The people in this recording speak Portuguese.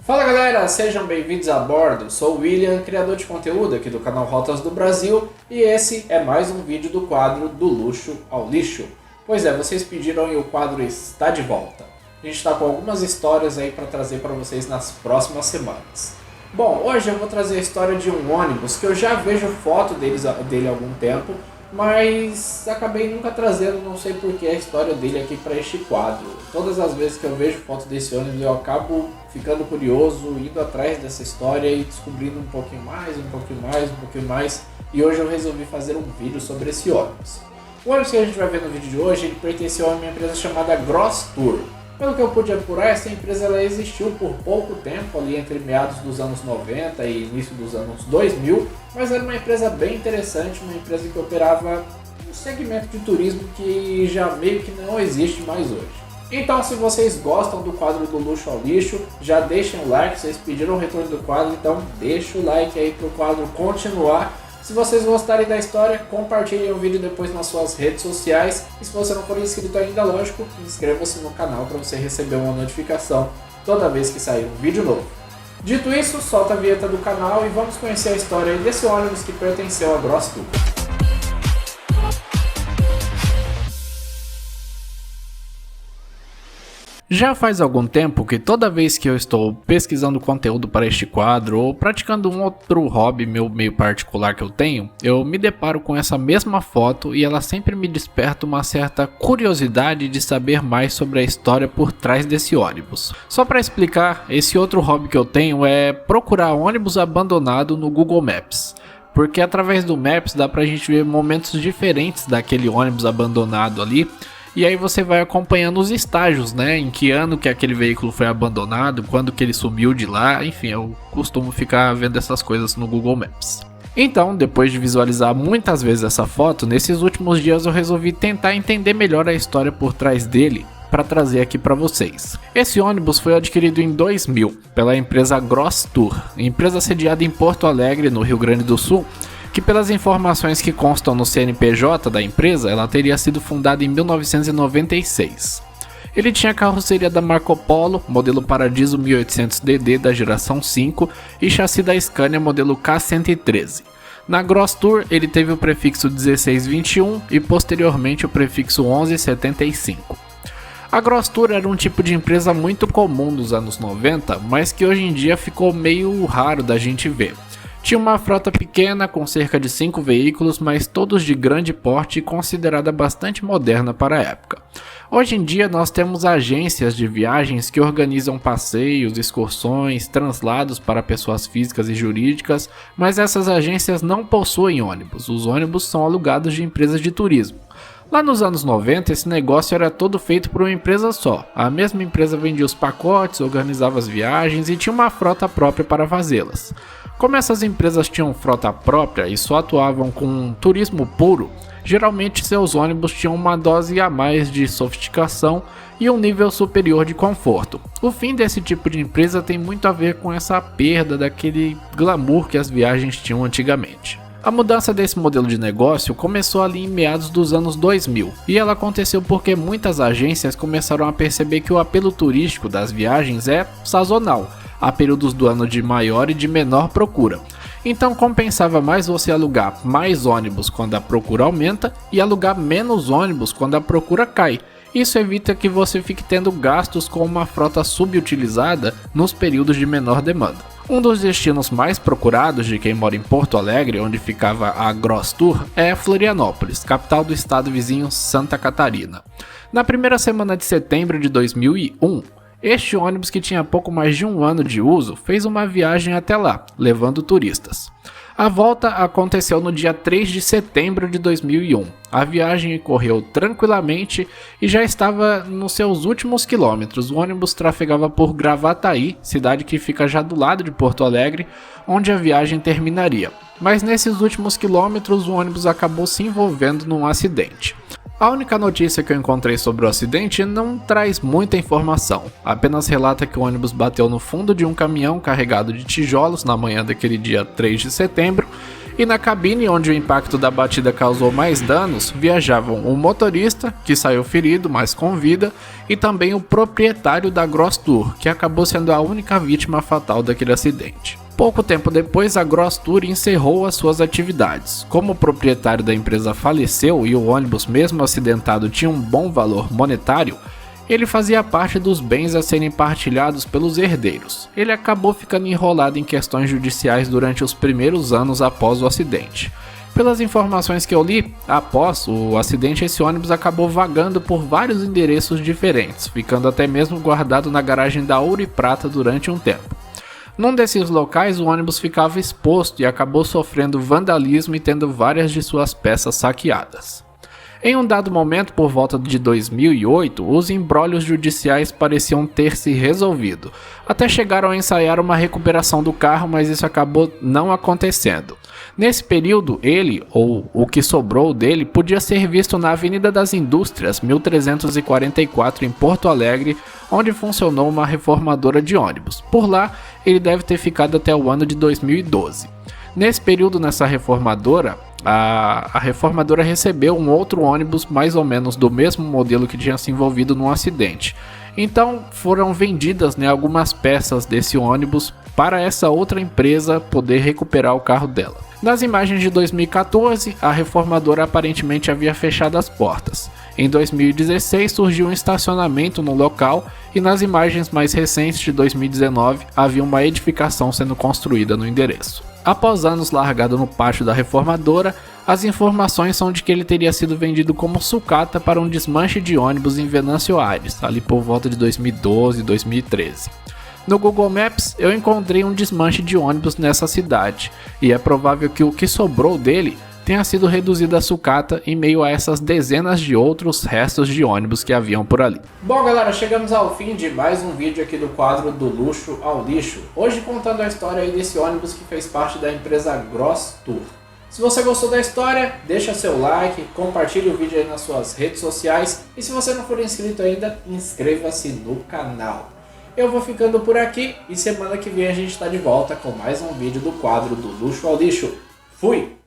Fala galera, sejam bem-vindos a bordo. Sou o William, criador de conteúdo aqui do canal Rotas do Brasil, e esse é mais um vídeo do quadro Do Luxo ao Lixo. Pois é, vocês pediram e o quadro está de volta. A gente está com algumas histórias aí para trazer para vocês nas próximas semanas. Bom, hoje eu vou trazer a história de um ônibus que eu já vejo foto dele há algum tempo, mas acabei nunca trazendo, não sei porquê, a história dele aqui para este quadro. Todas as vezes que eu vejo foto desse ônibus eu acabo ficando curioso, indo atrás dessa história e descobrindo um pouquinho mais, e hoje eu resolvi fazer um vídeo sobre esse ônibus. O ônibus que a gente vai ver no vídeo de hoje, ele pertenceu a uma empresa chamada Gross Tour. Pelo que eu pude apurar, essa empresa ela existiu por pouco tempo, ali entre meados dos anos 90 e início dos anos 2000, mas era uma empresa bem interessante, uma empresa que operava um segmento de turismo que já meio que não existe mais hoje. Então, se vocês gostam do quadro Do Luxo ao Lixo, já deixem o like. Vocês pediram o retorno do quadro, então deixa o like aí para o quadro continuar. Se vocês gostarem da história, compartilhem o vídeo depois nas suas redes sociais. E se você não for inscrito ainda, lógico, inscreva-se no canal para você receber uma notificação toda vez que sair um vídeo novo. Dito isso, solta a vinheta do canal e vamos conhecer a história desse ônibus que pertenceu a Gross Tour. Já faz algum tempo que toda vez que eu estou pesquisando conteúdo para este quadro ou praticando um outro hobby meu meio particular que eu tenho, eu me deparo com essa mesma foto e ela sempre me desperta uma certa curiosidade de saber mais sobre a história por trás desse ônibus. Só para explicar, esse outro hobby que eu tenho é procurar ônibus abandonado no Google Maps. Porque através do Maps dá pra gente ver momentos diferentes daquele ônibus abandonado ali. E aí você vai acompanhando os estágios, né? Em que ano que aquele veículo foi abandonado, quando que ele sumiu de lá, enfim, eu costumo ficar vendo essas coisas no Google Maps. Então, depois de visualizar muitas vezes essa foto, nesses últimos dias eu resolvi tentar entender melhor a história por trás dele para trazer aqui para vocês. Esse ônibus foi adquirido em 2000 pela empresa Gross Tour, empresa sediada em Porto Alegre, no Rio Grande do Sul, que pelas informações que constam no CNPJ da empresa, ela teria sido fundada em 1996. Ele tinha carroceria da Marco Polo, modelo Paradiso 1800DD da geração 5 e chassi da Scania modelo K113. Na Gross Tour ele teve o prefixo 1621 e posteriormente o prefixo 1175. A Gross Tour era um tipo de empresa muito comum nos anos 90, mas que hoje em dia ficou meio raro da gente ver. Tinha uma frota pequena com cerca de 5 veículos, mas todos de grande porte e considerada bastante moderna para a época. Hoje em dia nós temos agências de viagens que organizam passeios, excursões, translados para pessoas físicas e jurídicas, mas essas agências não possuem ônibus, os ônibus são alugados de empresas de turismo. Lá nos anos 90 esse negócio era todo feito por uma empresa só, a mesma empresa vendia os pacotes, organizava as viagens e tinha uma frota própria para fazê-las. Como essas empresas tinham frota própria e só atuavam com turismo puro, geralmente seus ônibus tinham uma dose a mais de sofisticação e um nível superior de conforto. O fim desse tipo de empresa tem muito a ver com essa perda daquele glamour que as viagens tinham antigamente. A mudança desse modelo de negócio começou ali em meados dos anos 2000 e ela aconteceu porque muitas agências começaram a perceber que o apelo turístico das viagens é sazonal. Há períodos do ano de maior e de menor procura. Então compensava mais você alugar mais ônibus quando a procura aumenta e alugar menos ônibus quando a procura cai. Isso evita que você fique tendo gastos com uma frota subutilizada nos períodos de menor demanda. Um dos destinos mais procurados de quem mora em Porto Alegre, onde ficava a Gross Tour, é Florianópolis, capital do estado vizinho Santa Catarina. Na primeira semana de setembro de 2001, este ônibus, que tinha pouco mais de um ano de uso, fez uma viagem até lá, levando turistas. A volta aconteceu no dia 3 de setembro de 2001. A viagem correu tranquilamente e já estava nos seus últimos quilômetros. O ônibus trafegava por Gravataí, cidade que fica já do lado de Porto Alegre, onde a viagem terminaria. Mas nesses últimos quilômetros o ônibus acabou se envolvendo num acidente. A única notícia que eu encontrei sobre o acidente não traz muita informação, apenas relata que o ônibus bateu no fundo de um caminhão carregado de tijolos na manhã daquele dia 3 de setembro E na cabine, onde o impacto da batida causou mais danos, viajavam o motorista, que saiu ferido, mas com vida, e também o proprietário da Gross Tour, que acabou sendo a única vítima fatal daquele acidente. Pouco tempo depois, a Gross Tour encerrou as suas atividades. Como o proprietário da empresa faleceu e o ônibus, mesmo acidentado, tinha um bom valor monetário, ele fazia parte dos bens a serem partilhados pelos herdeiros. Ele acabou ficando enrolado em questões judiciais durante os primeiros anos após o acidente. Pelas informações que eu li, após o acidente, esse ônibus acabou vagando por vários endereços diferentes, ficando até mesmo guardado na garagem da Ouro e Prata durante um tempo. Num desses locais, o ônibus ficava exposto e acabou sofrendo vandalismo e tendo várias de suas peças saqueadas. Em um dado momento, por volta de 2008, os embrólios judiciais pareciam ter se resolvido. Até chegaram a ensaiar uma recuperação do carro, mas isso acabou não acontecendo. Nesse período, ele, ou o que sobrou dele, podia ser visto na Avenida das Indústrias, 1344, em Porto Alegre, onde funcionou uma reformadora de ônibus. Por lá, ele deve ter ficado até o ano de 2012. Nesse período, nessa reformadora, a reformadora recebeu um outro ônibus mais ou menos do mesmo modelo que tinha se envolvido num acidente. Então foram vendidas, algumas peças desse ônibus para essa outra empresa poder recuperar o carro dela. Nas imagens de 2014, a reformadora aparentemente havia fechado as portas. Em 2016 surgiu um estacionamento no local e nas imagens mais recentes de 2019 havia uma edificação sendo construída no endereço. Após anos largado no pátio da reformadora, as informações são de que ele teria sido vendido como sucata para um desmanche de ônibus em Venâncio Aires, ali por volta de 2012 e 2013. No Google Maps eu encontrei um desmanche de ônibus nessa cidade, e é provável que o que sobrou dele tenha sido reduzido a sucata em meio a essas dezenas de outros restos de ônibus que haviam por ali. Bom galera, chegamos ao fim de mais um vídeo aqui do quadro Do Luxo ao Lixo, hoje contando a história aí desse ônibus que fez parte da empresa Gross Tour. Se você gostou da história, deixa seu like, compartilhe o vídeo aí nas suas redes sociais e se você não for inscrito ainda, inscreva-se no canal. Eu vou ficando por aqui e semana que vem a gente está de volta com mais um vídeo do quadro Do Luxo ao Lixo. Fui!